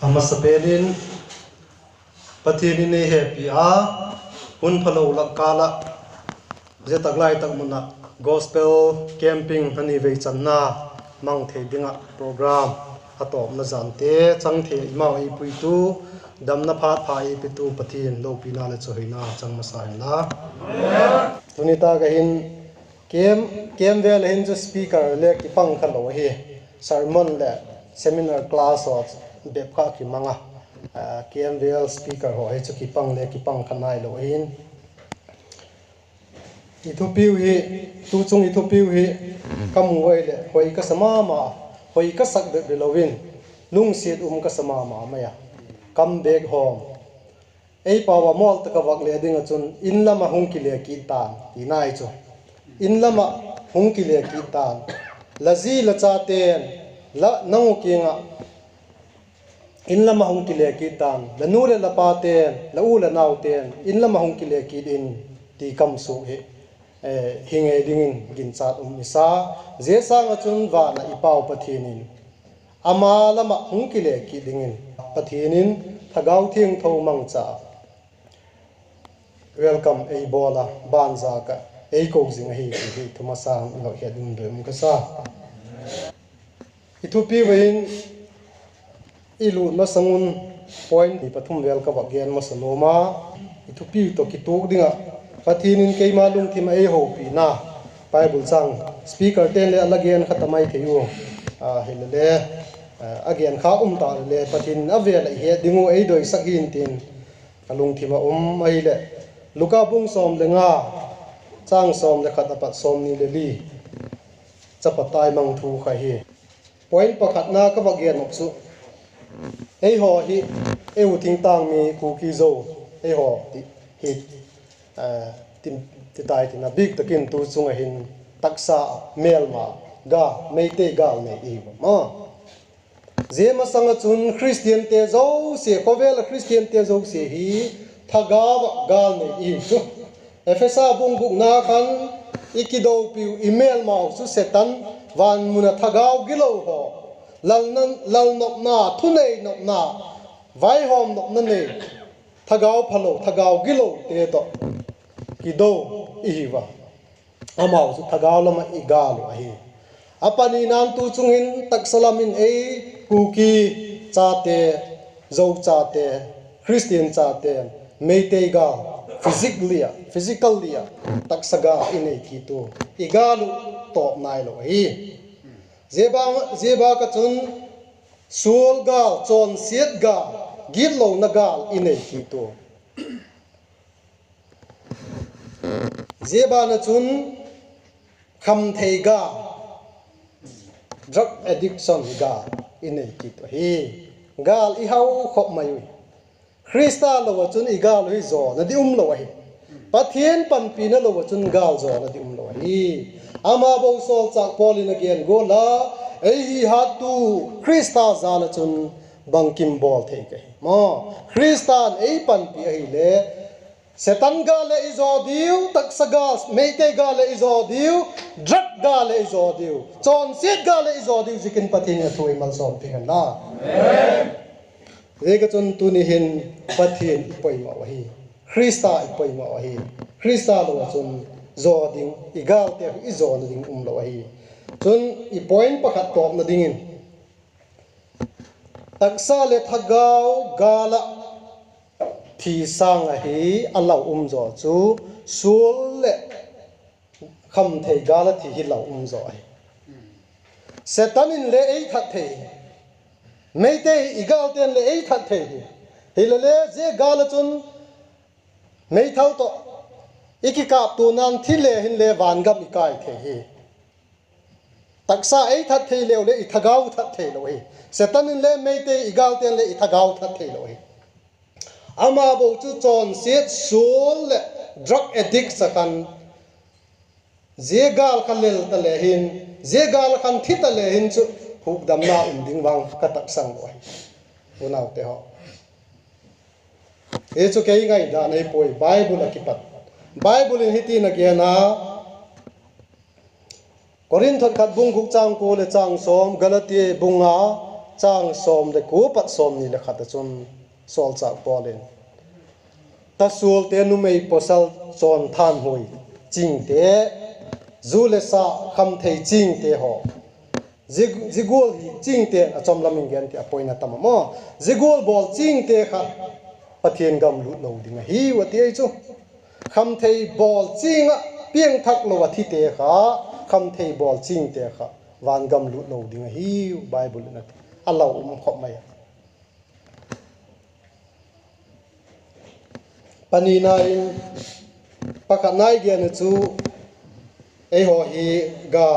ama sapenin patini ne happy a hun phalo lakala je taklai takmuna gospel camping hani ve channa mang the dinga program atom na jante changthe mau i puitu damna phat phai pitu pathin lo pina le chohina changma sai la tunita ga hin kem vel hin ju speaker le ki pang khalo hi sermon le seminar class of bepka ki manga KMVL speaker ho he chuki pang le ki pang khanai lo in Ethiopia hi tu chung Ethiopia hi kamwai le hoi ka sama ma hoi ka sak de belovin lung sit ka sama ma maya come back home ei pawa mol ta ka wak le ding chun in lama hung ki le ki ta ti nai chu in lama hung ki le ki ta lazi la cha ten la nang ki nga in lama hung ki le ki tan la nu le la pa ten la u la nau ten in lama hung ki le ki din ti kam su he hinge dingin gin chat isa je sang chun wa na ipau pathinin ama lama hung ki le ki dingin pathinin thagau thieng tho mang cha welcome ei bola banza ka ei ko jing hi thuma sang lo he dum dum ka sa Ethiopia wein ilu na sangun point ni pathum vel ka bagen ma sanoma Ethiopia to ki tuk dinga pathinin keima lung thim ei ho pi na bible sang speaker ten le alagen khatamai theyu helele again kha ta le pathin avel he dingu ei doi sakin tin alung thima ai le luka bung som le nga chang som le khatapat som ni le li chapatai mang thu kha hi point pakhat na ka bagen oksu ei ho hi eu ting tang mi ku ki zo ei ho ti hi ti tai ti na big takin tu chunga hin taksa melma ga meite gal ne i ma zema sanga chun christian te zo se kovel christian te zo se hi thagawa gal ne i chu efesa bung buk na khan ikido piu email ma su setan van muna thagaw gilo ho lal nok na thunei nok na vai hom nok na ne thagaw phalo thagaw gilo te to kido iwa amao su thagaw lama igalu ahi apani nan tu chungin taksalamin ei kuki chate zo chate christian chate meiteiga physically taksaga inei kitu igalu top nai lo hi zeba ka chun sul gal chon siet ga git lo na gal inei kitu zeba na chun kham thei ga drug addiction ga inei kitu hi gal I hau khop mayu Krista lo chun igal hi zo na di lo hi pathian panpi na lo chun gal zo na di lo hi ama bo sol chak polin again go la ei hi hatu Krista za na chun bangkim bol thei ke mo Kristan ei panpi ai le setan ga le izo diu taksaga meite ga le izo diu drug ga le izo diu chon sit ga le izo diu jikin pathin a thui mal som phi na amen Ega chon tu ni hin pathin ipoi ma wahi Krista ipoi ma wahi Krista lo chon zo ding igal te I zo na ding lo wahi chon I point pakhat top na dingin taksa le thagaw gala thi sang a hi alau zo chu sul le kham thei gala thi hi lau zo ai setanin le ei that thei meite igal ten le ei that thei hilale je gal chun mei thau to ikikap tu nan thile hin le van gam ikai the hi taksa ei that thei le I thagaw that thei lo hi setanin le meite igal ten le I thagaw that thei lo hi ama bo chu chon set sul le drug addict sakan je gal khalel ta le hin je gal khan thita le hin chu huk dam na ding wang ka tak sang lo hi unaw te ho e chu ke ngai da nei poi bible akipat bible in hiti na ge na Korinth khat bung khuk chang ko le chang som Galatia bunga chang som de ku pat som ni le khat chun sol chak polin ta sul te nu mei posal chon than hui ching te zu le sa kham thei ching te ho zigol hi ching te a chom laming gen te apoina tamamo zigol bol ching te kha pathian gam lu lo ding hi wa te chu kham thei bol ching a pieng thak lo wa thi te kha kham thei bol ching te kha van gam lu lo ding hi bible na alo khop mai pani nai pakanai gen chu ei ho hi ga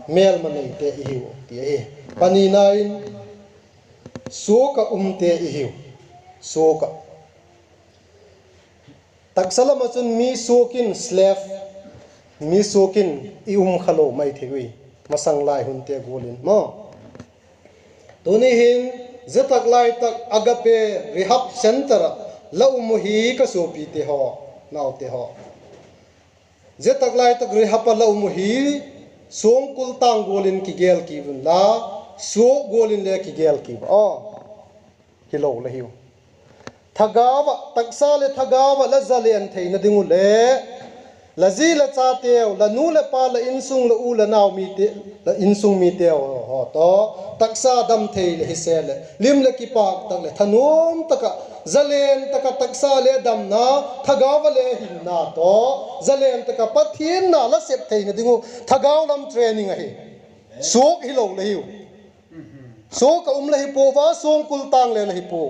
mel manei te hi ti e pani nai suka te hi suka taksalama chun mi sukin slave mi sukin i khalo mai thewi masang lai hun te golin mo tuni hin zetak lai tak agape rehab center la hi ka so pi te ho naw te ho zetak lai tak rehab la hi song kul tang golin ki gel ki bun la so golin le ki gel ki o hilo la hiu thagawa taksa le thagawa la zalen theina dingu le la zi la cha teo la nu le pa la insung la u la naw mi te la insung mi teo ho to taksa dam thei le hisele lim le ki pak tak le thanom taka zalen taka taksa le dam na thagawa le hin na to zalen taka pathin na la sep theina dingu thagaw lam training a hi sok hi lo le hiu so ka la hi po wa song kul tang le la hi po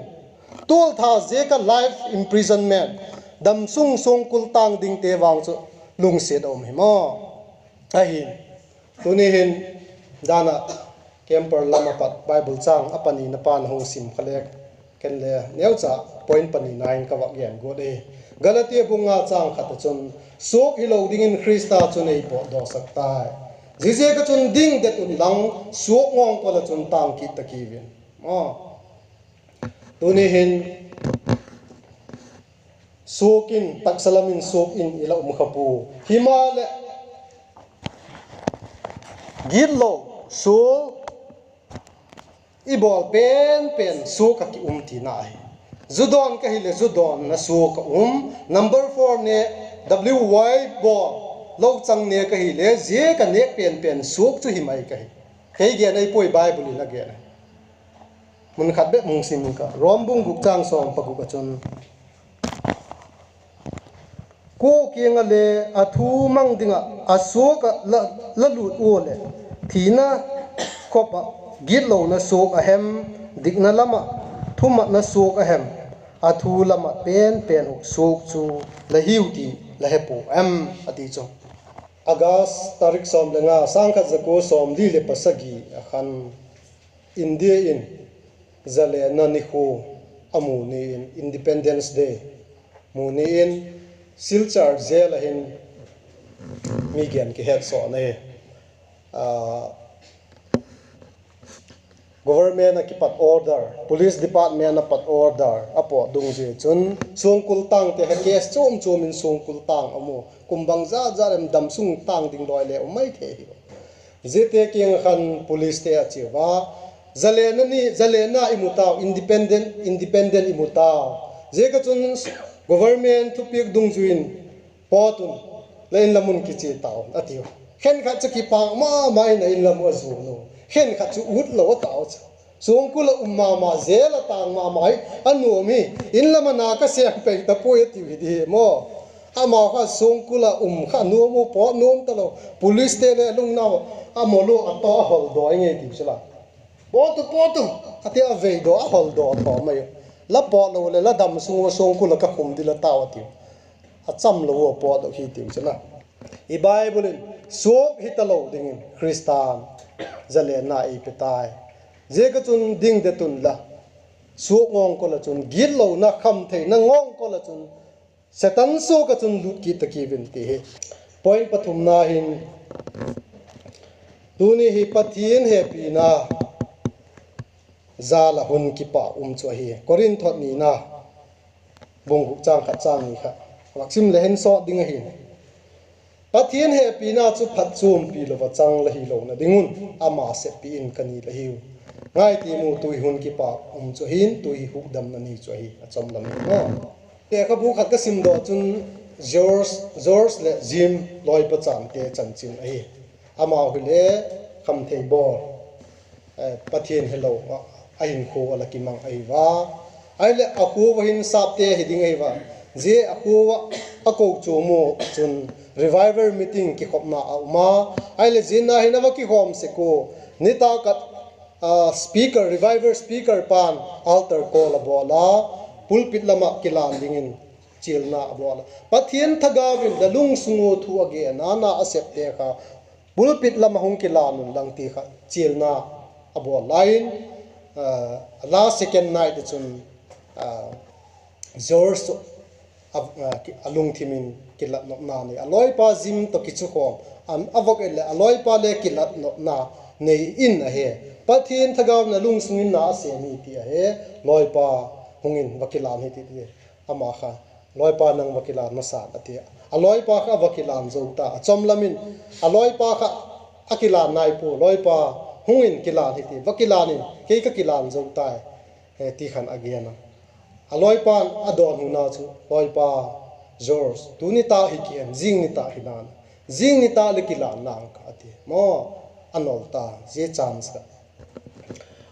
tul tha je ka life imprisonment dam sung song kul tang ding te wang chu lung se dom hi mo a hin tuni hin dana camper lama pat bible chang apani na pan hong sim khalek ken le neu cha point pani 9 ka wa gen go de galatia bunga chang khat chun sok hi lo ding in krista chu nei po do sak tai jije ka chun ding de tun lang sok ngong ko la chun tang ki takivin mo tuni hin sokin taksalamin sokin ila khapu himale gillo so ibol pen so ka ki ti nai zudon ka hile zudon na so ka number 4 ne wy bol lo chang ne ka hile je ka ne pen sok chu himai ka hi kei ge nei poi bible la ge mun khat be mung sim ka rombung guk chang som pagu ka chun ko kianga le athu mang dinga asoka la lut ole thina khopa gitlo na sok ahem dikna lama thuma na sok ahem athu lama pen sok chu la hiuti la hepo am ati chu agas tarik som lenga sangkha zako som li le pasagi akhan india in zale na ni kho amu ni in independence day mu ni in silchar zel hin mi gen ki het so ne government na ki pat order police department na pat order apo dung je chun songkul tang te case chom in songkul tang amu kumbang za rem dam sung tang ding loi le mai the zete king khan police te achiwa zalena imutaw independent imutaw je ka chun government to pick dung juin potun lain lamun ki chi taw atiu khen kha chu ki pa ma mai na in lam azu no khen kha chu ut lo taw song kula ma zela tang ma mai anu mi in lamana ka se pe ta poi ti di mo ama kha song kula kha nu mo po nom ta lo police te le lung na amolo ato hol do nge ti sala potu atia ve do hol do to mai la po lo le la dam song kula ka khum di la taw ti acham lo po do hi ti sala I bible sok hitalo ding kristan zale na I petai je ka chun ding de tun la sok ngong ko la chun gil lo na kham thei na ngong ko la chun satan so ka chun lut ki ta ki vin ti he point pathum na hin tuni hi pathin he pi na zala hun ki pa chu hi korin thot ni na bong gu chang kha chang ni kha maxim le hen so ding hi pathian he pina chu phat chum pi lo wa chang la hi lo na dingun ama se pi in kani la hi ngai ti mu tui hun ki pa chu hin tui hu dam na ni chu hi achom lam no te ka bu khat ka sim do chun George le Jim loi pa chan te chan chin ai ama hu le kham thei bor pathian hello ain kho ala ki mang ai wa ai le aku wa hin sap te hiding ai wa je aku wa ako chu mo chun revival meeting ki khopna ma ai le jin na hinawa ki hom se ko nita kat speaker revival speaker pan altar call abola pulpit lama kilan dingin chilna abola pathian thagawin dalung sungo thu age nana asep te kha pulpit lama hung kilanun lang ti kha chilna abo line last second night chun George alung thimin kilat no na ni aloi pa jim to kichu khom an avok ele aloi pa le kilat no na nei in a he pathian thagaw na lung sungin na se ni ti a he loi pa hungin wakilan hi ti ama kha loi pa nang wakilan ma sa ati aloi pa kha wakilan zo ta achom lamin aloi pa kha akilan nai pu loi pa hungin kilan hi ti wakilanin ke ka kilan zo ta ti khan agiana aloi pan adon huna chu loi pa George tuni ta hi kian jing ni ta hinan jing ni ta le kila nang ka ati mo anol ta je chance ka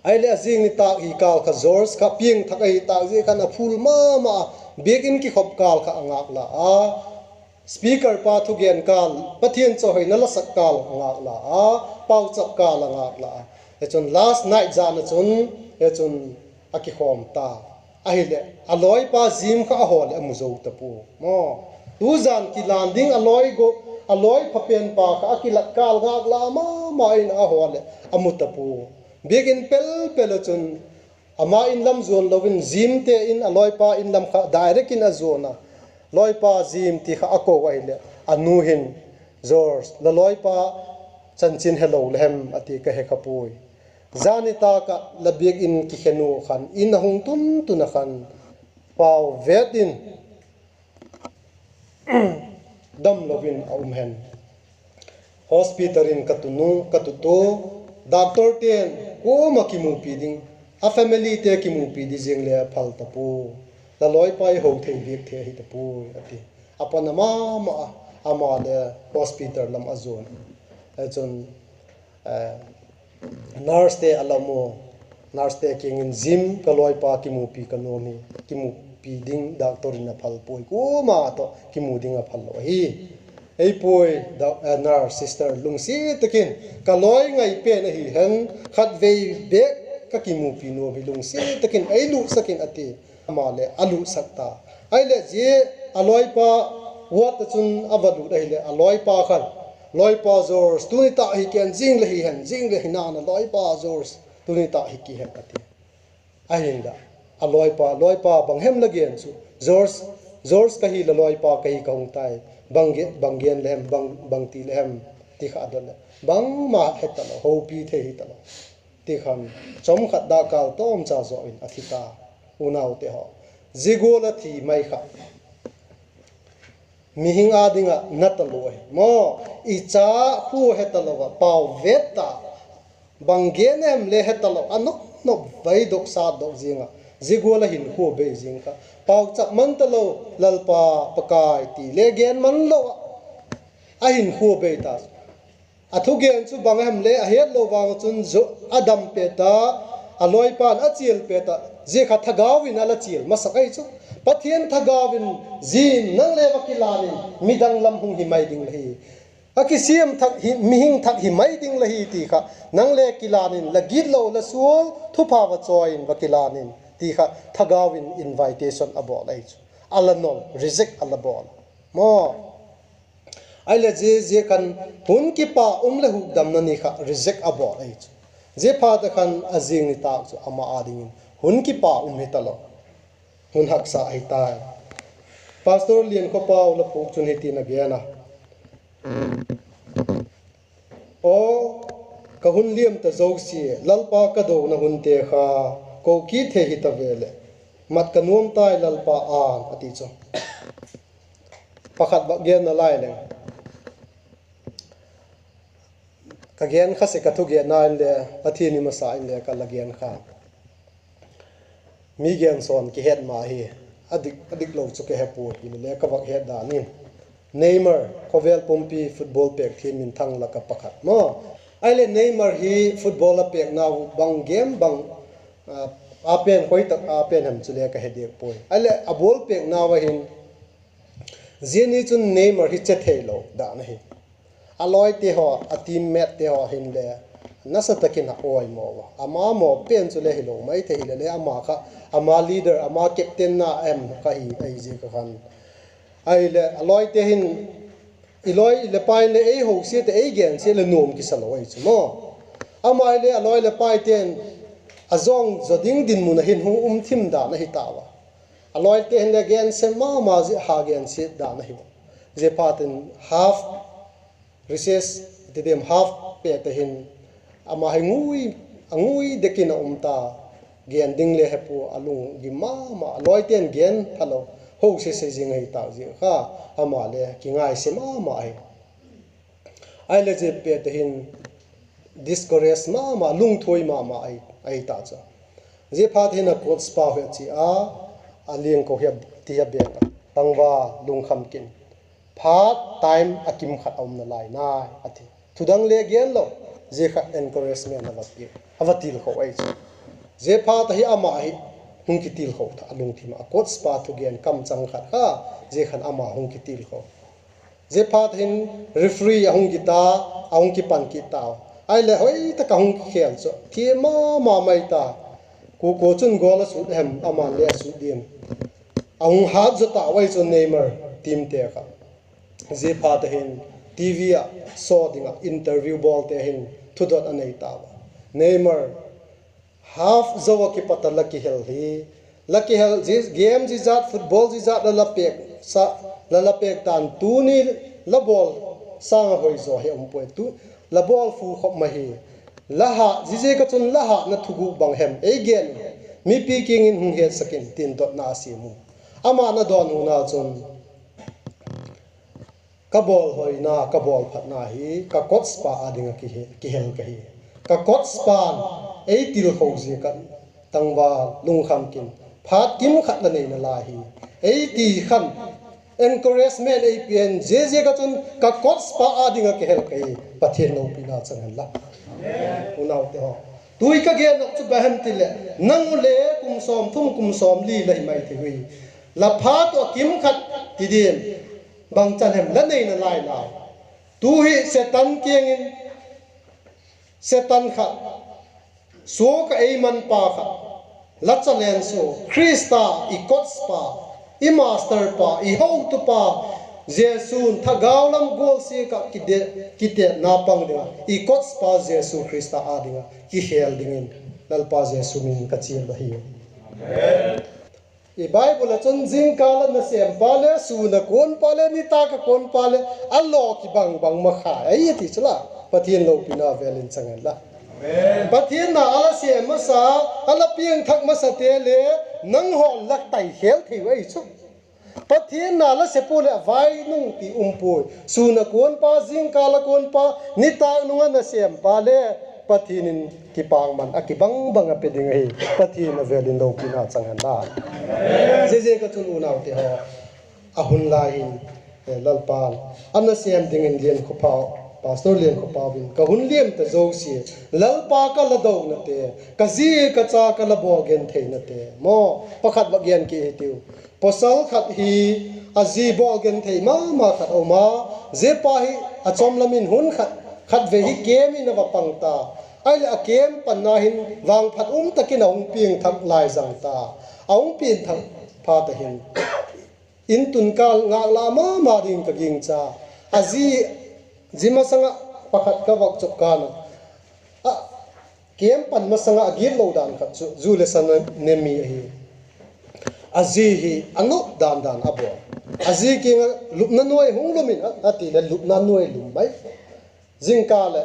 ai le jing ni ta hi kal kha George kha pieng thak ai ta je kana phul ma begin ki khop kal kha angak la a speaker pa thu gen kal pathian cho hoina la sak kal angak la a pau chap kal angak la e chon last night jana chun e chun aki khom ta ahile aloi pa jim kha hol amuzo tapu mo tu zan ki landing aloi go aloi phapen pa kha akilat kal gak la ma in a hol amutapu begin pel chun ama in lam zon lovin jim te in aloi pa in lam kha direct in a zona loi pa jim ti kha ako waile anu hin George la loi pa chanchin hello lehem ati ka he khapui zanita ka labig in ki khenu khan in hung tun na khan pau vetin dam lovin hen hospital in katuto doctor ten ko makimu piding a family te kimu pidi jeng le phal tapu la loi pai ho thei bik the hi tapu ati apana ma ama le hospital lam azon achon nurse te alamo nurse te king in gym kaloi pa kimu pi kanomi kimu pi ding doctor na phal poi ko ma to kimu ding a phal lo hi ei poi nurse sister lungsi takin kaloi ngai pe na hi han khat vei be ka kimu pi no bi lungsi takin ei lu sakin ati ma le alu sakta ai le je aloi pa wat chun avalu dai le aloi pa khan loi pa George tuni ta hi ken jing le hi han jing le hina na loi pa George tuni ta hi ki han ati ahinda a loi pa bang hem la gen chu George ka hi la loi pa ka hi ka hung tai banggen lem bang ti lem ti kha dal bang ma heta lo ho pi the hi ta lo ti kham chom khat da kal tom cha zo in athita unau te ho zigola thi mai kha mihing adinga nataloi mo icha khu hetalowa pau veta bangenem le hetalo anok no vai dok sa dok jinga zigola hin khu be jinga pau chap man talo lalpa pakai ti le gen man lo a hin khu be ta athu gen chu bangam le a het lo wang chun zo adam peta aloi pan achil peta je kha thagawin ala chil masakai chu pathian thagawin jin nang le wakilanin midang lam hung hi mai ding lahi akisiam thak hi mihing thak hi mai ding lahi ti kha nang le kilanin la git lo la sul thu pha wa join wakilanin ti kha thagawin invitation abo lai chu alanon reject alabol mo ai le je kan hun ki pa le hu dam na ni kha reject abo lai chu je pha ta khan azing ni ta chu ama ading hun ki pa hetalo hun hak sa ai ta pastor lian ko paw la puk chun heti na giana o ka hun liam ta zo si lalpa ka do na hun te kha ko ki the hi ta vele mat ka nuam tai lalpa an ati cho pakhat ba gen na lai le kagian kha se kathu ge na in le pathi ni masa in le ka lagian kha mi gen son ki het ma hi adik lo chu ke hepu le ka wak het da nin Neymar Kovel Pompi football pek team in thang la ka pakhat mo aile Neymar hi football a pek na bang game bang apen koi tak apen ham chule ka hedek poi aile abol pek na wa hin zeni chun Neymar hi che thelo da na hi aloi te ho a teammate te ho hin le nasa takin ha oi mo ama mo pen chule hi lo mai the hi le ama kha ama leader ama captain na em ka hi ai je ka khan ai le aloi te hin iloi le pai le ei ho se te ei gen se le nom ki salo ai chu mo ama le aloi le pai ten azong zoding din mun hin hu thim da na hi tawa aloi te hin le gen se ma ji ha gen se da na hi je paten half recess te dem half pe te hin ama hai ngui dekina umta gen ding le hepu alung gi ma aloi ten gen thalo ho se jingai ta ji kha ama le ki ngai se ma ai le je pe te hin discourage ma lung thoi ma ai ta cha je phat hin a coach pa he chi a lieng ko he ti ha be tangwa lung kham kin phat time akim khat om na lai na athi thudang le gen lo je kha encouragement avatil ko ai chi je phat hi ama hi hung ki til ho tha lung thima coach pa thu gen kam chang khat ha je khan ama hung ki til ho je phat hin referee hung ki ta hung ki pan ki ta ai le hoi ta ka hung ki khel cho thi ma mai ta ko chun gol su hem ama le su dim hung ha zo ta wai cho Neymar team te ka je phat hin TV a so dinga interview ball te hin thudot anei ta Neymar half zawa ki pata lucky hell this game ji zat football ji zat la lapek tan tu ni la ball sang hoi zo he point tu la ball fu khop ma hi la ha ji ka chun la ha na thugu bang hem again mi picking in hung he sakin tin dot na si mu ama na don hu na chun ka ball hoi na ka ball phat na hi ka coach pa adinga ki hel ka hi ka coach pan ei til ho ji kan tangwa lung kham kin phat kim khat la nei na la hi ei ti khan encouragement ei pian je ka chun ka coach pa adinga ke hel kai pathian no pina changan la amen unaw te ho tui ka ge nok chu baham tile nang le kum som li lai mai thi hui la phat o kim khat ti din bang chan hem la nei na lai la tu hi setan kiengin setan khat so ka ei man pa kha la chalen so Krista I coach pa I master pa I how to pa Jesus thagaulam gol se ka kite na pang de I coach pa Jesus Krista adinga ki hel dingin lal pa Jesus min ka chil ba hi amen I Bible a chon jing kala na sem pale su na kon pale ni ta ka kon pale allo ki bang ma kha ai ti chla pathian lo pina velin changan la amen pathian na ala se masa ala piang thak masa te le nang ho lak tai hel thi wai chu pathian na la se pole vai nung ti umpoi su na kon pa jing kala kon pa ni ta nunga na sem pale pathinin ki pang man akibang bang a peding hi pathin velin lo pina changan la je ka chun unaw te ho ahun la hin lalpan anna sem ding in lien khu pau pastor lien khu pau bin ka hun liem ta zo si lalpa ka la do na te ka ji ka cha ka la bo gen thei na te mo pakhat ba gen ki tiu posal khat hi aji bo gen thei ma khat o ma je pa hi achom lamin hun khat ve hi kemi na ba pangta ai la kem pan na hin wang phat takin ong pieng thak lai jang ta ong pin thak pha ta hin in tun kal nga la ma ding ka ging cha aji jima sanga pakhat ka wak chok kana kem pan ma sanga agir lo dan khat chu zu le san ne mi hi aji hi anu dan abo aji ki lupna noi hung lumin ati le lupna noi lum bai jingka le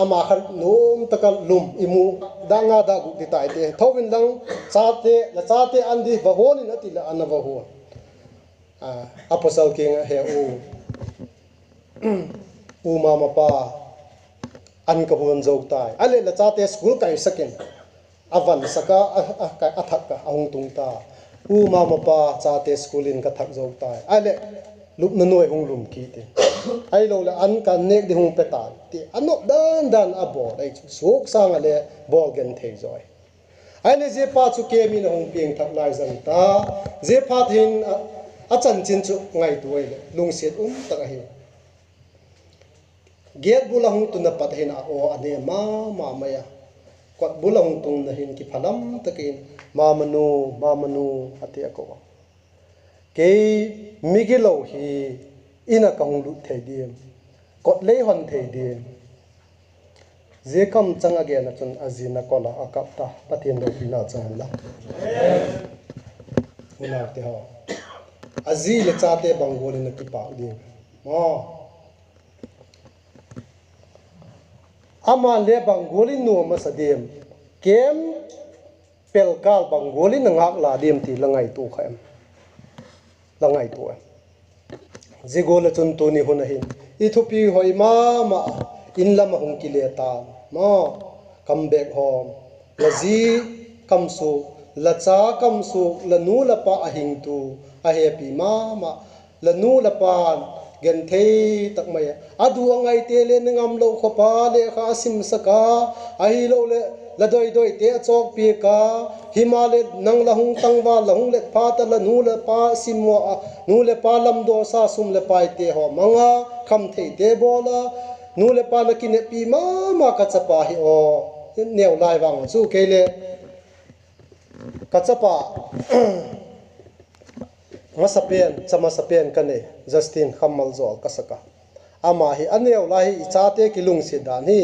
ama khan nom takal lum imu danga da gu ti tai te thowin dang chate andi bahon in ati la anava ho apostle king he u mama pa an ka hun zo tai ale la cha te school kai sakin avan saka ka athak ka ahung tung ta u ma ma pa cha te school in ka thak zo tai ale lup na noi hung lum ki te ai lo la an kan nek di hung petan ti anok dan abo ai sok sang ale bol gen thei zoi ai le je pa chu ke mi na hung pieng thak lai zan ta je pha thin a chan chin chu ngai tu ai lung set tak a hi get bulang tu na pat hin a o ane ma maya kwat bulang tung na hin ki phalam takin ma manu ati ko ke migilo hi ina kang lu thei dim kot le hon thei dim je kam chang age na chun azina kola akap ta patien do pina chang la una te ho azi le chate bangoli na ki pa dim mo ama le bangoli no ma sadem kem pelkal bangoli na ngak la dim ti langai tu khaim langai tu zigola chun tu ni hunahin ithupi hoi ma in lam hung ki le ta ma come back home lazi kamsu la cha kamsu la nu la pa ahing tu a happy ma la nu la pa gen thei tak mai adu angai te le ngam lo kho pa le kha sim saka a hi lo le la doi te chok pi ka himale nang la hung tangwa la hung le pa ta la nu le pa simwa nu le pa lam do sa sum le pai te ho manga kham thei te bola nu le pa na kine pi ma ka chapa hi o neu lai wang chu ke le ka chapa chama sapen kane Justin Khamal zol kasaka ama hi aneu lai ichate kilung si dan hi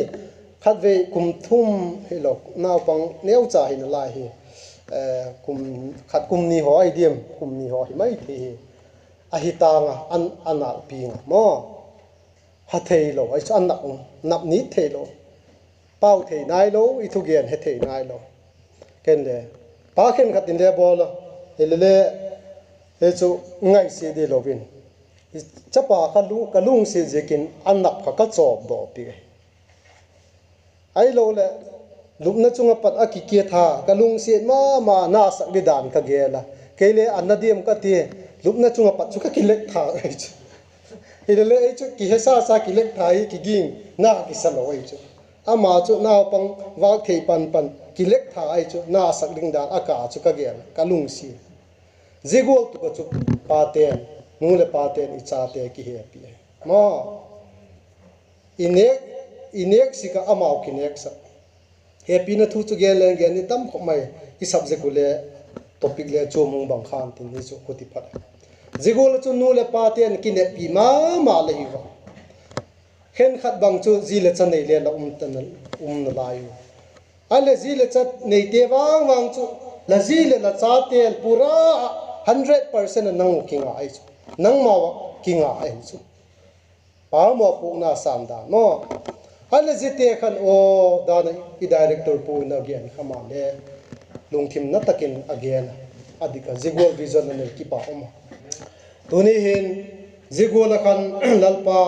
khatve kum thum hilo naw pang neu cha hin lai hi kum ni ho ai diem kum ni ho hi mai thi a hi tanga an ana pinga mo ha thei lo ai chan nap ni thei lo pau thei nai lo I thu gen he thei nai lo ken le pa khen khatin le bol le he chu ngai se de lovin chapa kalung se jekin anap ka chop do pi ai lo le lukna chunga pat akike tha kalung se ma na sak di dan ka gela kele anadiem ka ti lukna chunga pat chu ka kilek tha ile ai chu ki sa kilek tha hi ki ging na ki salo ai chu ama chu na pang wa thei pan kilek tha ai chu na sak ding dan aka chu ka gela kalung si zigol tu ka chu paten mule paten ichate ki happy mo inek sika amau kinek sa happy na thu chu gel ni tam kho mai ki subject le topic le chomung bang khan tin ni chu khoti phat zigol chu nu le paten ki ne pi ma le hi wa khen khat bang chu ji le chan nei le la na la yu ale ji le chat nei te wang chu la ji le la cha tel pura 100% nang kinga ai chu nang ma kinga ai chu pa mo pu na sam da no ale jite khan o da na I director pu na gen khama le lungthim na takin again adika zigol vision na ki pa oma tuni hin zigol khan lalpa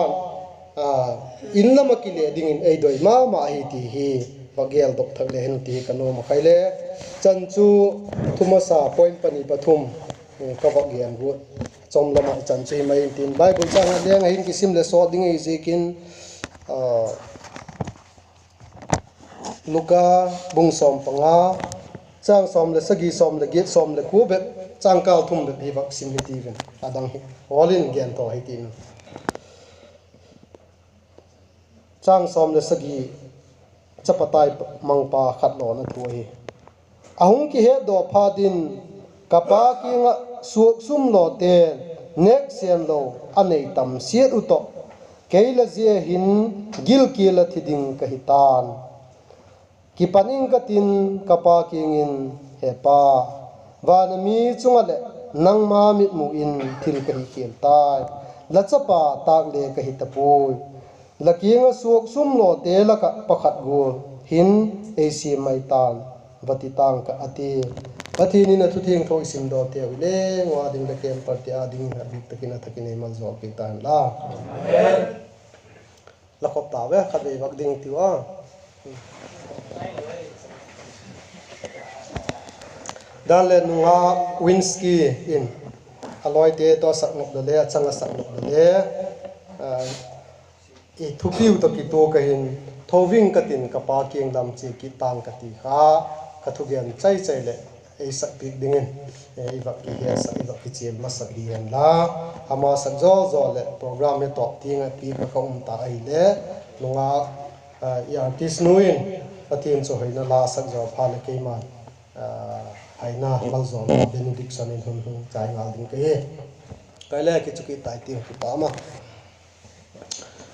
inna makile dingin ei doi ma hi ti hi bagel dok thak le hen ti kanu ma khaile chanchu thumasa point pani pathum ka wa gian gu chom lama chanchi mai tin bible chang le ngai ki sim le so ding ei jekin luka bung som panga chang som le sagi som le get som le khu be chang kal thum be bi vak sim ti ven adang hi holin gen to hi tin chang som le sagi chapatai mangpa khat lo na thui ahung ki he do pha din kapa ki nga suok sum lo te nek sem lo anei tam siet u to keila je hin gil ki la thiding ka hitan ki paning ka tin kapa ki ngin hepa wana mi chunga le nang ma mit mu in thil ka hi kel tai la chapa tak le ka hitapui lakinga suok sum lo te la ka pakhat go hin ac mai tan batitang ka ati pathini na thuthing thoi sim do te le ngwa ding le kem parti ading na bik takina takine man zo pi tan la la khop ta ve khat ve bak ding ti wa dan le nuwa Winsky in aloi te to sak nok le changa sak nok le i thupiu to ki to ka hin thoving ka tin ka pa kieng lam chi ki tang ka ti kha ka thu gen chai chai le ei sak big dingin ei va ki he sa i va ki chem ma sak hian la ama sak zo zo le program me to tinga pi ka khom ta ai le lunga ya tis nuin patin cho hoina la sak zo pha le ke ma haina mal zo benediction in hun chai ngal ding ke kai le ki chuki tai ti ki pa ma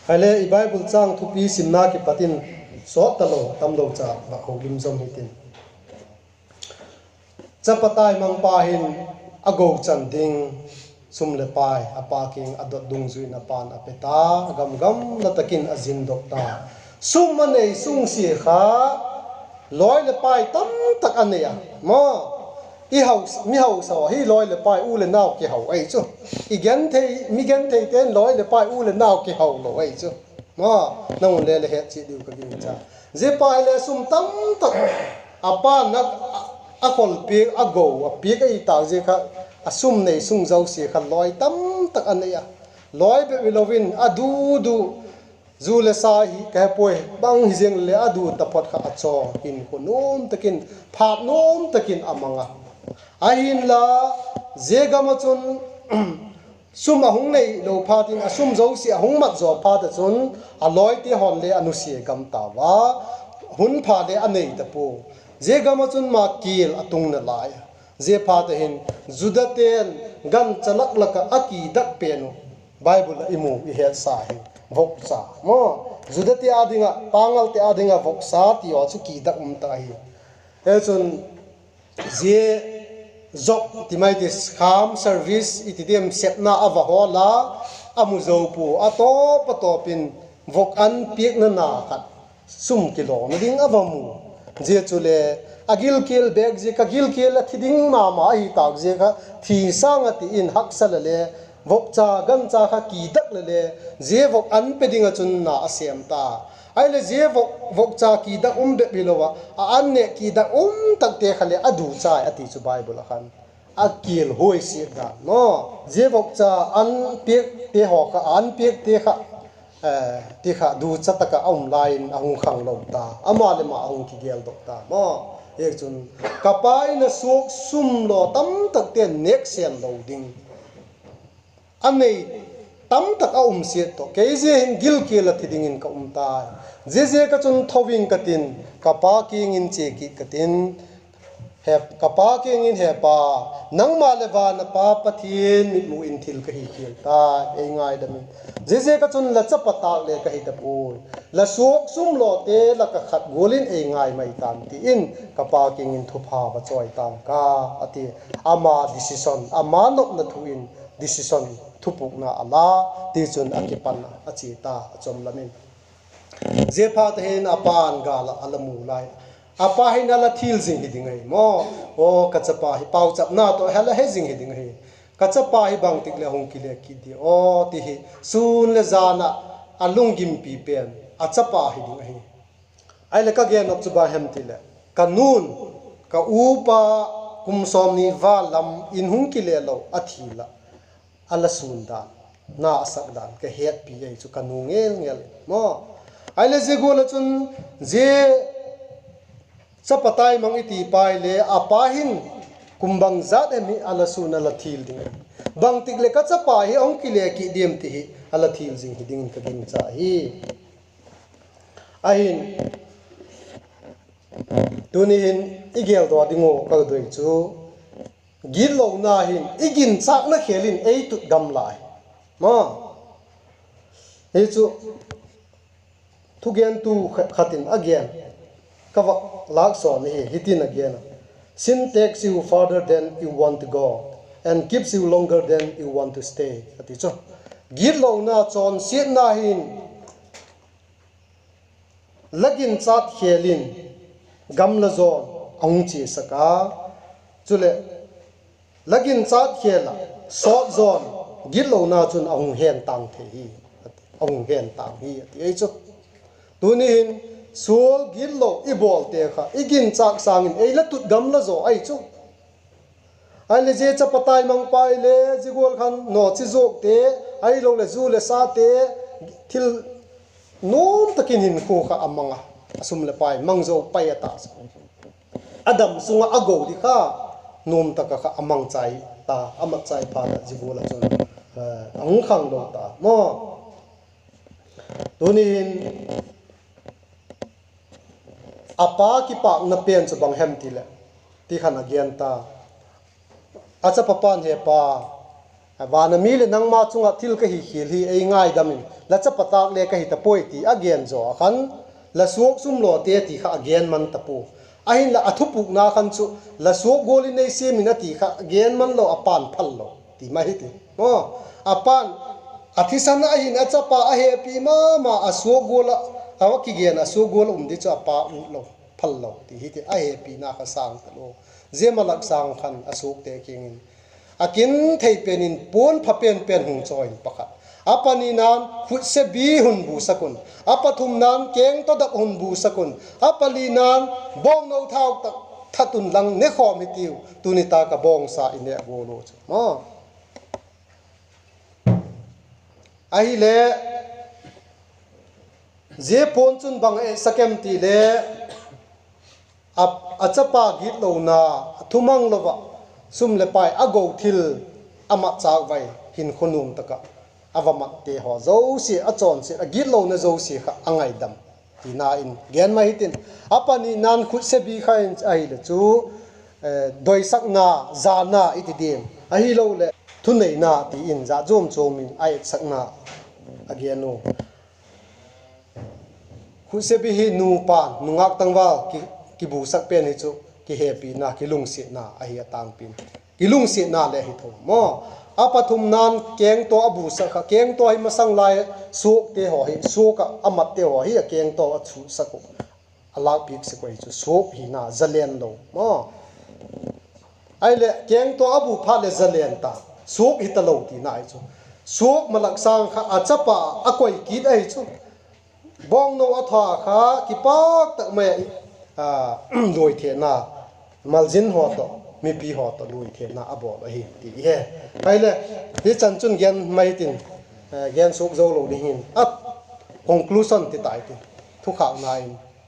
hele i bible chang thupi simna ki patin so talo tamlo cha ba khogim zom hitin chapatai mangpa hin ago chanding sumle pai apa king adot dungzui na pan apeta gam gam na takin azin dokta sumane sung si kha loi le pai tam tak ania mo i house mi house so hi loi le pai u le naw ki hau ai chu i gen thei mi gen thei ten loi le pai u le naw ki hau lo ai chu mo nang le le he chi diu ka ging cha je pai le sum tam tak apa nak akol pi ago a pi ka i ta je kha asum nei sung zau si kha loi tam tak ania loi be wilovin adu du zu le sa hi ka poi bang hi jeng le adu tapot kha acho in ko nom takin phap nom takin amanga ahin la zegama chun sum ahung nei lo phatin asum zo si ahung mat zo pha ta chun aloi te hon le anu si gam ta wa hun pha le anei ta pu zegama chun ma kil atung na lai je pha ta hin judaten gan chalak laka aki dak penu bible imu i he sa hi vok sa mo judati adinga pangal te adinga vok sa ti o chu ki dak ta hi e chun je job timaitis kham service itidem setna avahola amuzo pu ato patopin vok an piek na na khat sum kilo ding avamu je chule agil kil bag je ka gil kil thiding ma ma hi tak je kha thi sang ati in hak salale vok cha gan cha kha ki dak le je vok an peding a chun na asem ta aile je vok cha ki dak be bilowa an ne ki dak tak te khale adu cha ati chu bible khan akil hoi si da no je vok cha an pek te ho ka an pek te kha du cha ta ka online ahung khang lo ta ama le ma ahung ki gel dok ta mo ek chun kapai na sok sum lo tam tak te next sen loading anei tam tak a se to ke je hin gil ke la thiding in ka ta je ka chun thowing ka tin kapa king in che ki ka tin hep kapa king in hepa nang ma le wa na pa pathin mi mu in thil ka hi khil ta e ngai da mi je ka chun la chapata le ka hi ta pu la sok sum lo te la ka khat golin e ngai mai tan ti in kapa king in thupa ba choi tan ka ati ama decision ama nok na thu in decision thupuk na ala ti chun akipan achi ta achom lamin je pha te hin apan ga la alamu lai apa hin ala thil jing hiding ai mo o kachapa hi pau chap na to hala he jing hiding ai kachapa hi bang tik le hong ki le ki di o ti hi sun le zana alung gim pi pen achapa hiding ai ai le ka ge nok chu ba hem ti le kanun ka upa kum som ni va lam in hung ki le lo athila ala sunda na asak dan ke het pi ai chu kanu ngel mo ai le je go la chun je chapatai mang iti pai le apahin kumbang zat emi ala suna la thil ding bang tik le ka chapa hi ong ki le ki dim ti hi ala thil jing hi ding ka ding cha hi ahin tunihin igel do dingo ka doi chu gil lo na hin igin chak na khelin ei tut gam lai ma he chu thugen tu khatin again kava lak so ni hitin again sin takes you farther than you want to go and keeps you longer than you want to stay ati chu gil lo na chon siat na hin lagin chat khelin gam la zo ong chi saka chule lagin chat khela short zone gil lo na chun ong hen tang the hi ông hẹn tàng hi thì ấy chứ tunin sul gillo ibol te kha igin chak sangin ei la tut gam la zo ai chu ai le je cha patai mang pai le jigol khan no chi jok te ai lo le zu le sa te thil nom takin hin khu kha amanga asum le pai mang zo pai ata adam sunga ago di kha nom taka kha amang chai ta amat chai pha da jigol a chon ang khang do ta mo tunin apa ki pak na pen chu bang hem ti le ti khana gian ta acha papan he pa wana mi le nang ma chunga thil ka hi khil hi ei ngai damin la cha patak le ka hi ta poi ti again zo khan la suok sum lo te ti kha again man tapu ahin la athupuk na khan chu la suok goli nei se minati kha again man lo apan phal lo ti ma hi ti mo apan athisan ahin acha pa a he pi ma asuok gola awa ki gen asu gol di cha pa u lo phal lo ti hi ti a he pi na kha sang ta lo zemalak sang khan asuk te king akin thei penin pon pha pen hung choin pakhat apani nan khut se bi hun bu sakun apathum nan keng to dak hun bu sakun apali nan bong no thau tak thatun lang ne khom hi tiu tunita ka bong sa ine golo mo ai le je pon chun bang e sakem ti le achapa git lo na thumang lova sum le pai ago thil ama chak vai hin khunum taka avamat te ho zo si achon si git lo na zo si kha angai dam ti na in gen ma hitin apani nan khut se bi khain ai le chu doi sak na za na iti dim a hi lo le thunei na ti in za zom chomin ai sak na again no khusebi hi nu pan nungak tangwal ki bu sak pen hi chu ki happy na ki lung si na a hi atang pin ki lung si na le hi thom mo apathum nan keng to abu sa kha keng to hi masang lai suok te ho hi suka amat te ho hi keng to chu saku ala pik se koi chu suok hi na zalen lo mo ai le keng to abu pha le zalen ta suok hi ta lo ti na ai chu suok malak sang kha achapa akoi ki ai chu bong no atha kha ki pak tak me loi the na maljin ho to mi pi ho to loi the na abo la hi ti he kai le hi chan chun gen mai tin gen suk zo lo ding hin conclusion ti tai ti thu khau nai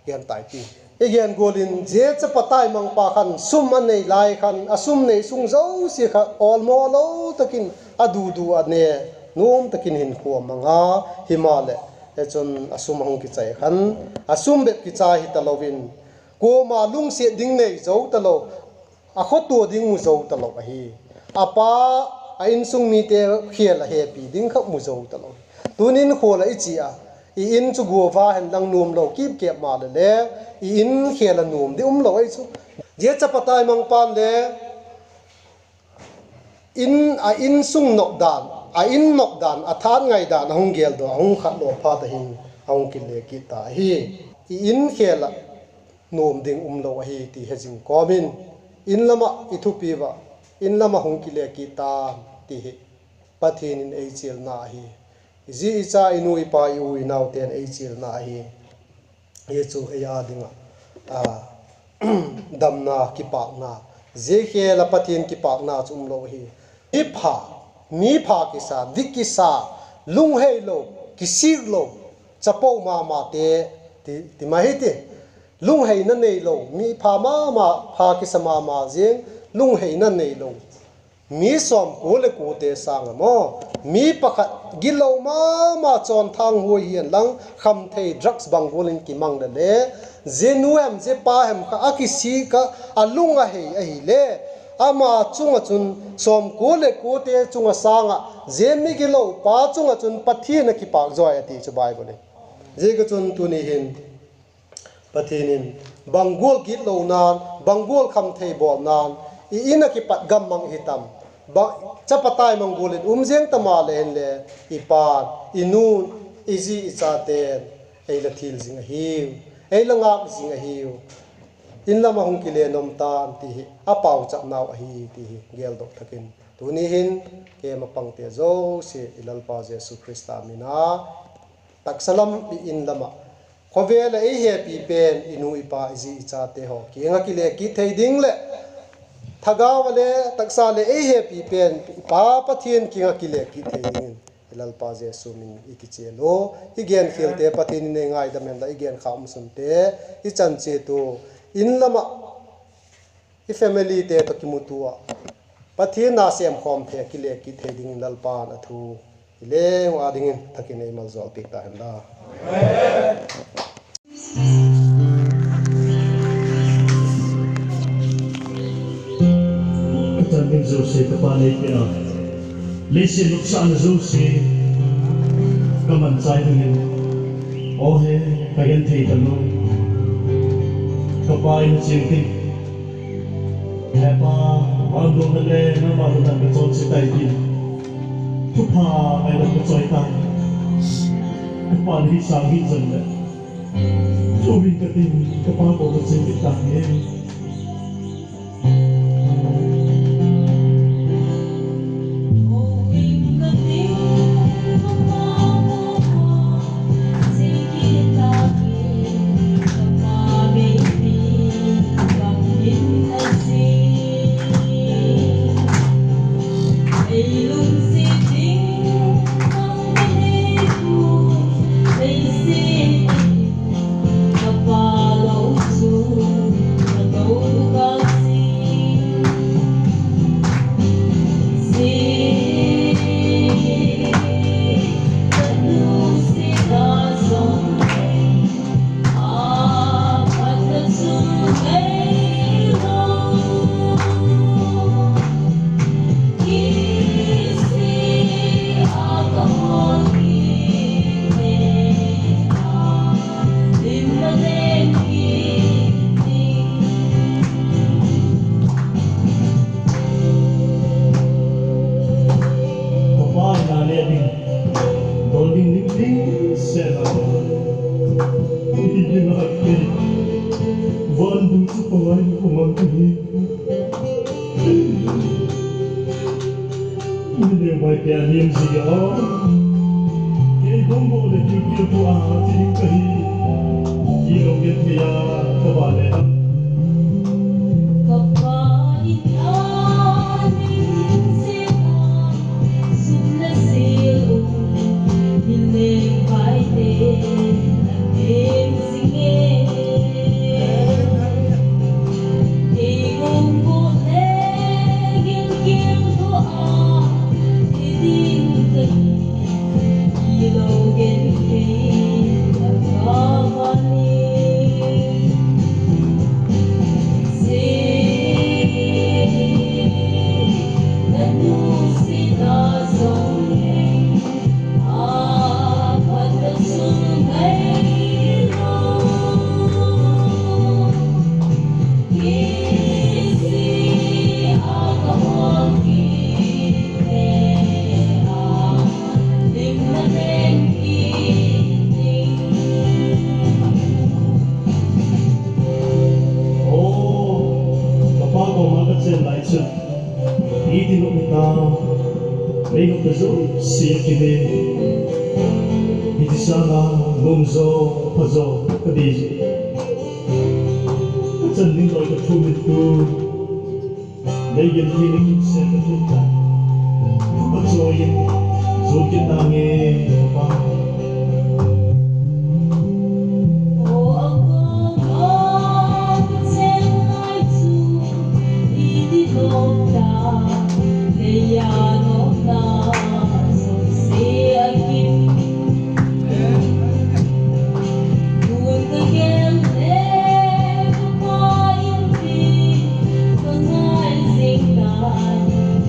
gen tai ti e gen golin je cha patai mang pa khan sum an nei lai khan asum nei sung zo si kha olmo lo takin adu ane nom takin hin kho manga himale e chon asum hong ki chai khan asum bet ki cha hi talovin ko ma lung se ding nei zo talo a kho tu ding mu zo talo a hi apa a in sung mi te khiel a happy ding kha mu zo talo tunin khola ichi a I in chu go va hen lang num lo kip kep ma le I in khela num di lo ai chu je cha patai mang pan le in sung nok dan a in nok dan a than ngai dan hong gel do hong khat lo pha ta hin hong ki le ki ta hi I in khela num ding lo hi ti hejing komin in lama I thu pi wa in lama hong ki le ki ta ti hi pathin in ei chil na hi ji cha inu ipa yu inau ten ei chil na hi ye chu ya dinga damna ki pak na je khela pathin ki pak na chum lo hi mi pha ki sa dikki sa lung hei lo ki sir lo chapo ma te ti ma hi te lung hei na nei lo mi pha ma pha ki sama ma jeng lung hei na nei lo mi som ko le ko te sang mo mi pakhat gilo ma chon thang hu hian lang kham thei drugs bang volin ki mang le je nuam je pa hem kha akisi ka alunga hei a hi le ama chunga chun som ko le ko te chunga sanga je mi gilo pa chunga chun pathi na ki pak joy ati chu bible je ga chun tu ni hin pathinin bangol git lo nan bangol kham thei bol nan I ina ki pat gam mang hitam ba chapatai mangolin umjeng tama len le ipa inun izi ichaten eila thil jing hiu eila ngak jing hiu in lama hong kile nom tan ti apau chap naw hi ti gel dok thakin tuni hin ke mapang te zo se ilal pa jesu krista mina taksalam pi in lama khovel ei he pi pen inu ipa izi cha te ho kinga ki le ki thei ding le thagaw le taksa le ei he pi pen pa pathian kinga ki le ki thei ding ilal pa je sumin ikichelo igen khilte pathin ne ngai da men da igen kham sun te I chan che to in lama I family te to kimutua pathin na sem khom the ki le ki thei ding lal pa na thu le wa ding thakin ei mal zol pi ta handa Tanding Jose kapanay kaya Lisi luksan Jose Kamansay hingin Ohe kayan thay talo Kapain sinti Hepa Andong nale na malunan katon si Taibin Tupa ay nagkatsoy tayo Kapanay sangin zanda Suwing kating kapako katsingit tayo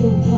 to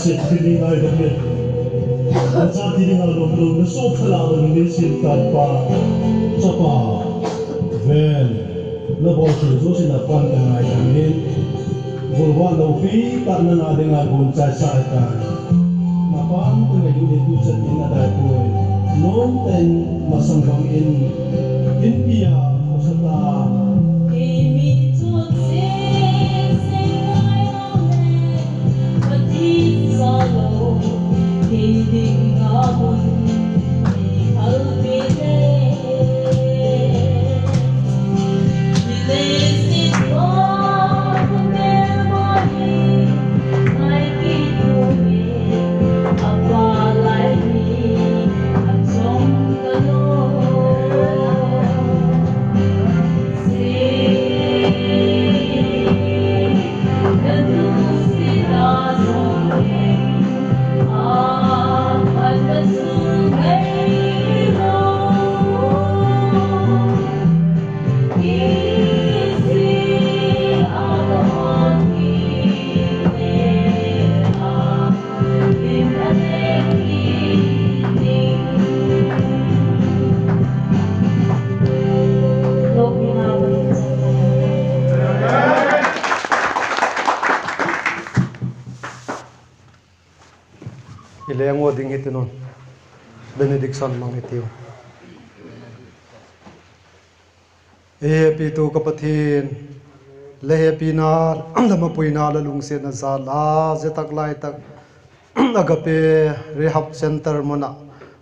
sit feeling I the bit. Ang sa tiling along na so pala ng nisin pa sapa vel labo so sinapan ka nga kamin bulwa no fi karna na de nga gunsa sa ka mapam ko ngayon dito sa tinada ko non ten masambang in India o sa ta Ilengo ding itinon benediction mang itiyo pitu kapathin lehe pinar lama puina la lungse na zala zetak lai tak agape rehab center mona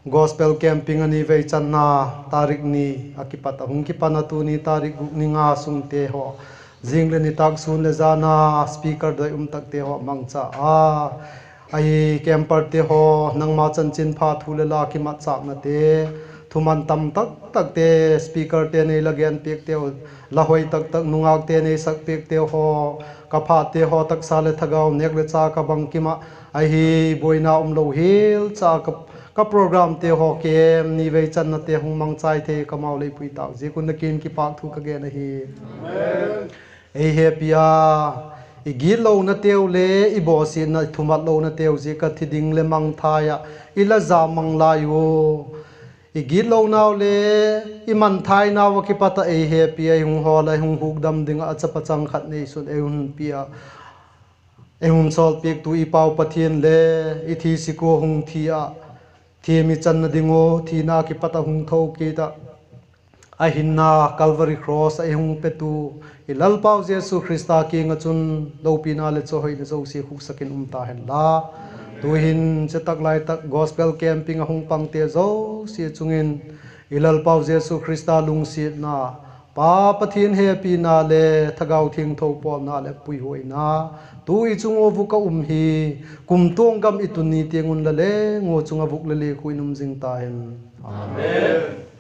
gospel camping ani ve channa tarik ni akipata hung kipana tu ni tarik ni nga sungte ho jingle ni tak sun le jana speaker doi tak te ho mangcha ai camper te ho nang ma chan chin pha thule la ki ma chak na te thuman tam tak tak te speaker te nei lagen pek te la hoi tak tak nungak te nei sak pek te ho ka pha te ho tak sale thagaw nek le cha ka bang ki ma ai hi boina lo hil cha ka program te ho ke ni ve chan na te hung mang chai the ka mau le pui ta je kun na kin ki pak thu ka ge na hi amen ei happy igi lo na teu le i bo si na thumat lo na teu ji ka thiding le mang thaya ila za mang la yo igi lo naw le i man thai na wa ki pata e happy ai hung ho la hung huk dam ding a chapa chang khat nei sun e hun pia e hun sol pek tu i pau pathian le i thi si ko hung thi a thi mi chan na dingo thi na ki pata hung tho ki ta a hinna Calvary cross a hung petu ilal pau Jesu Christa ki nga chun lo pina le cho hoi zo si khuk sakin ta hen la tu hin chetak lai tak gospel camping a hung pang te zo si chungin ilal pau Jesu Christa lung si na pa pathin happy na le thagaw thing tho pol na le pui hoi na tu I chung ovu ka hi kum tong gam itun ni tengun la le ngo chunga vuk le le kuinum jing ta hen amen